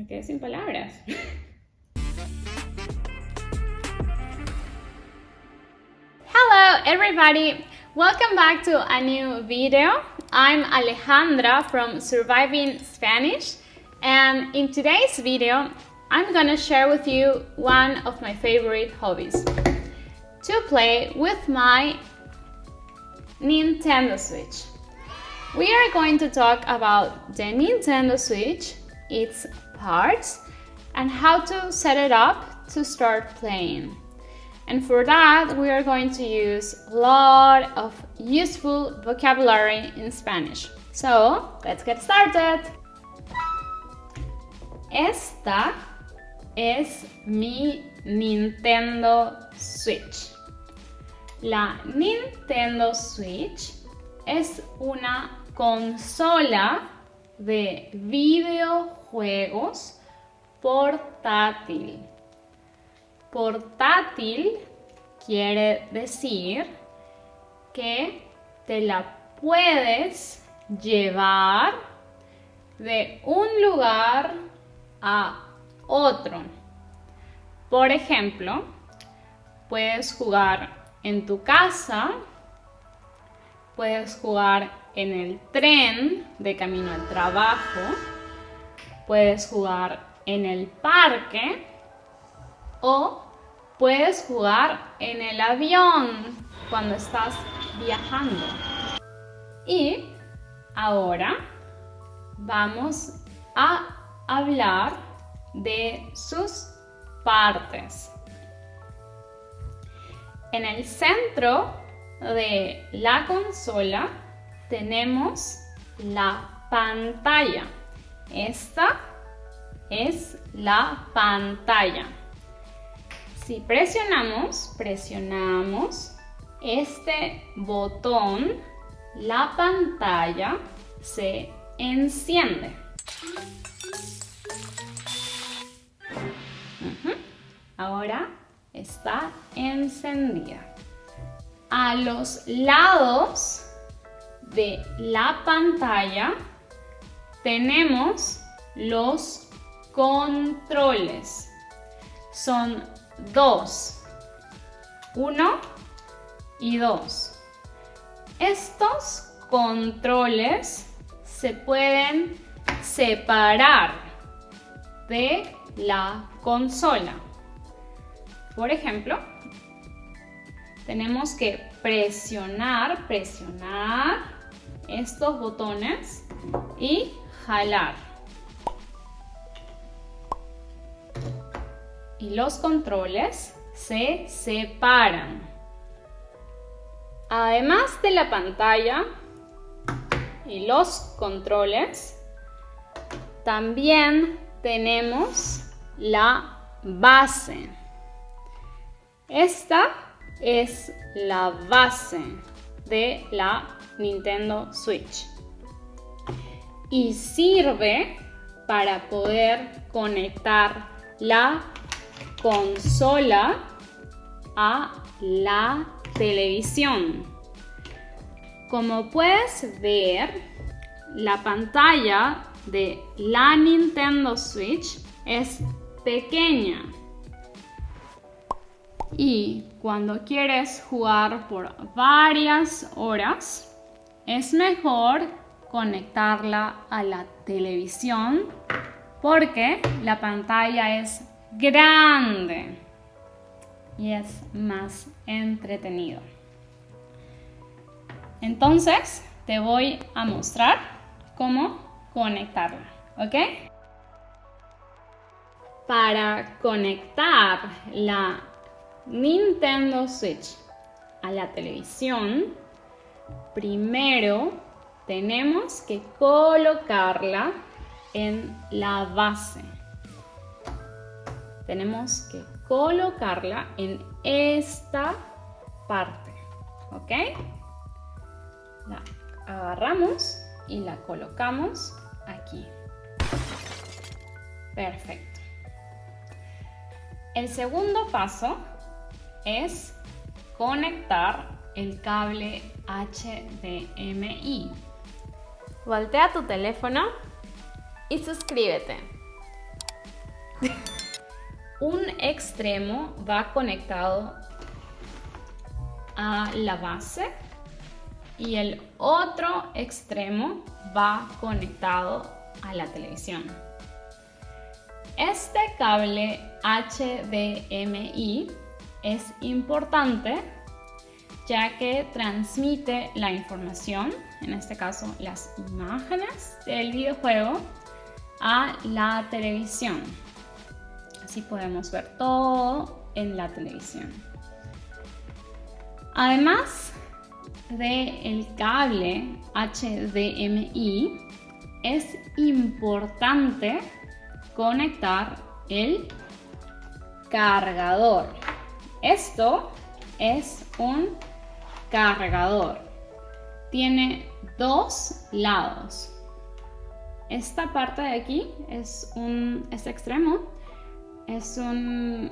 Me quedé sin palabras. Hello everybody! Welcome back to a new video. I'm Alejandra from Surviving Spanish, and in today's video I'm gonna share with you one of my favorite hobbies: to play with my Nintendo Switch. We are going to talk about the Nintendo Switch, its parts, and how to set it up to start playing. And for that, we are going to use a lot of useful vocabulary in Spanish. So, let's get started. Esta es mi Nintendo Switch. La Nintendo Switch es una consola de videojuegos portátil. Portátil quiere decir que te la puedes llevar de un lugar a otro. Por ejemplo, puedes jugar en tu casa, puedes jugar en el tren de camino al trabajo, puedes jugar en el parque o puedes jugar en el avión cuando estás viajando. Y ahora vamos a hablar de sus partes. En el centro de la consola tenemos la pantalla. Esta es la pantalla. Si presionamos este botón, la pantalla se enciende. Ahora está encendida. A los lados de la pantalla tenemos los controles. Son dos, 1 y 2. Estos controles se pueden separar de la consola. Por ejemplo, tenemos que presionar estos botones y jalar. Y los controles se separan. Además de la pantalla y los controles, también tenemos la base. Esta es la base de la Nintendo Switch y sirve para poder conectar la consola a la televisión. Como puedes ver, la pantalla de la Nintendo Switch es pequeña. Y cuando quieres jugar por varias horas, es mejor conectarla a la televisión porque la pantalla es grande y es más entretenido. Entonces, te voy a mostrar cómo conectarla, ¿ok? Para conectar la Nintendo Switch a la televisión, primero tenemos que colocarla en la base. Tenemos que colocarla en esta parte, ¿ok? La agarramos y la colocamos aquí. Perfecto. El segundo paso es conectar el cable HDMI. Voltea tu teléfono y suscríbete. Un extremo va conectado a la base y el otro extremo va conectado a la televisión. Este cable HDMI es importante ya que transmite la información, en este caso las imágenes del videojuego, a la televisión. Así podemos ver todo en la televisión. Además del cable HDMI, es importante conectar el cargador. Esto es un cargador. Tiene dos lados. Esta parte de aquí este extremo es un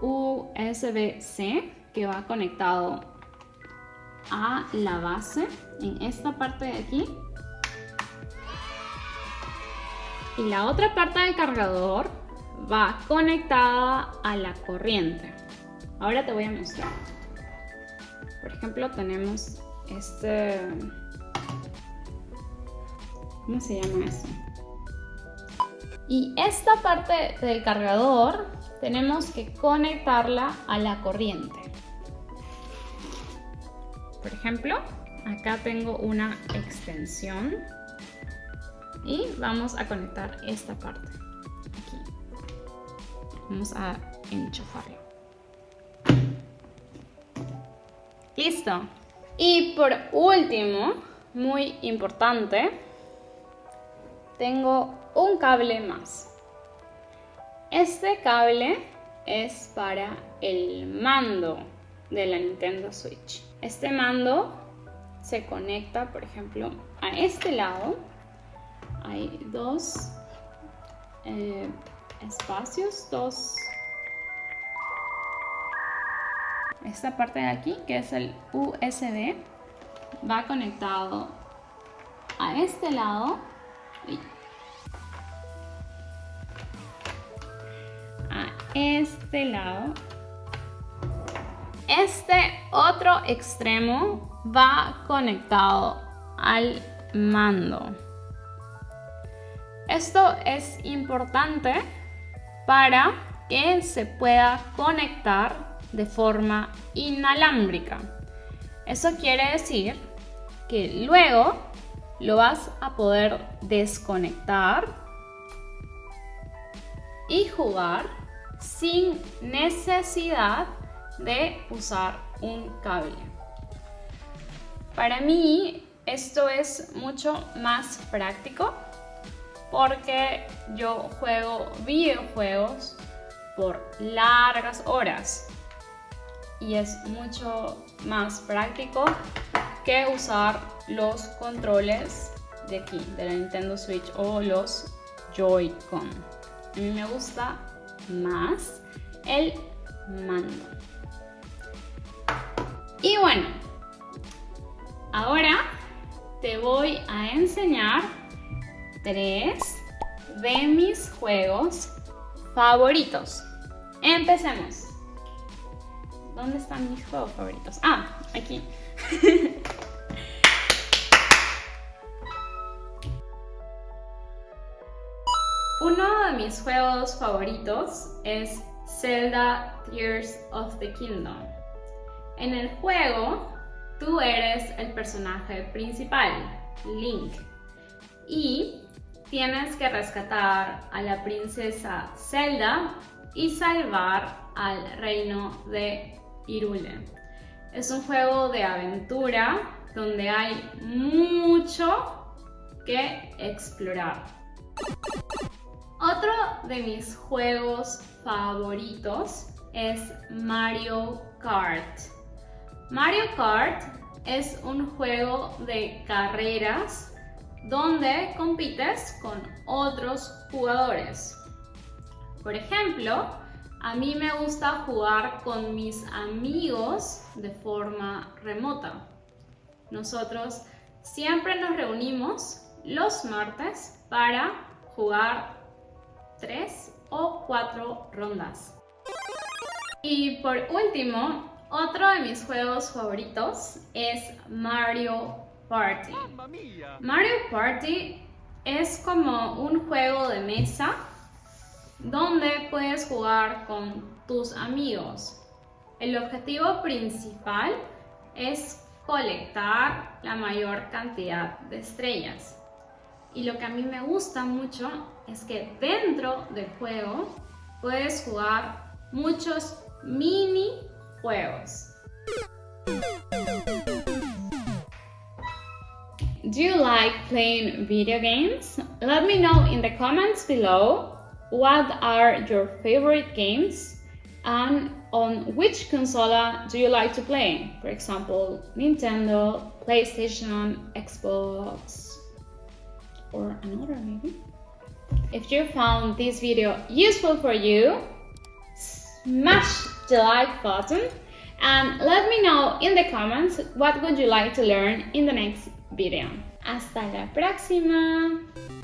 USB-C que va conectado a la base en esta parte de aquí. Y la otra parte del cargador va conectada a la corriente. Ahora te voy a mostrar. Por ejemplo, tenemos ¿cómo se llama eso? Y esta parte del cargador tenemos que conectarla a la corriente. Por ejemplo, acá tengo una extensión y vamos a conectar esta parte aquí. Vamos a enchufarlo. Listo. Y por último, muy importante, tengo un cable más. Este cable es para el mando de la Nintendo Switch. Este mando se conecta, por ejemplo, a este lado. Hay dos espacios, esta parte de aquí, que es el USB, va conectado a este lado. A este lado. Este otro extremo va conectado al mando. Esto es importante para que se pueda conectar de forma inalámbrica. Eso quiere decir que luego lo vas a poder desconectar y jugar sin necesidad de usar un cable. Para mí esto es mucho más práctico porque yo juego videojuegos por largas horas y es mucho más práctico que usar los controles de aquí, de la Nintendo Switch o los Joy-Con. A mí me gusta más el mando. Y bueno, ahora te voy a enseñar 3 de mis juegos favoritos. Empecemos. ¿Dónde están mis juegos favoritos? Ah, aquí. Uno de mis juegos favoritos es Zelda Tears of the Kingdom. En el juego, tú eres el personaje principal, Link, y tienes que rescatar a la princesa Zelda y salvar al reino de Hyrule. Es un juego de aventura donde hay mucho que explorar. Otro de mis juegos favoritos es Mario Kart. Mario Kart es un juego de carreras donde compites con otros jugadores. Por ejemplo, a mí me gusta jugar con mis amigos de forma remota. Nosotros siempre nos reunimos los martes para jugar 3 o 4 rondas. Y por último, otro de mis juegos favoritos es Mario Party. Mario Party es como un juego de mesa donde puedes jugar con tus amigos. El objetivo principal es colectar la mayor cantidad de estrellas. Y lo que a mí me gusta mucho es que dentro del juego puedes jugar muchos mini juegos. Do you like playing video games? Let me know in the comments below what are your favorite games and on which console do you like to play. For example, Nintendo, PlayStation, Xbox, or another maybe. If you found this video useful for you, smash the like button and let me know in the comments what would you like to learn in the next video. Hasta la próxima!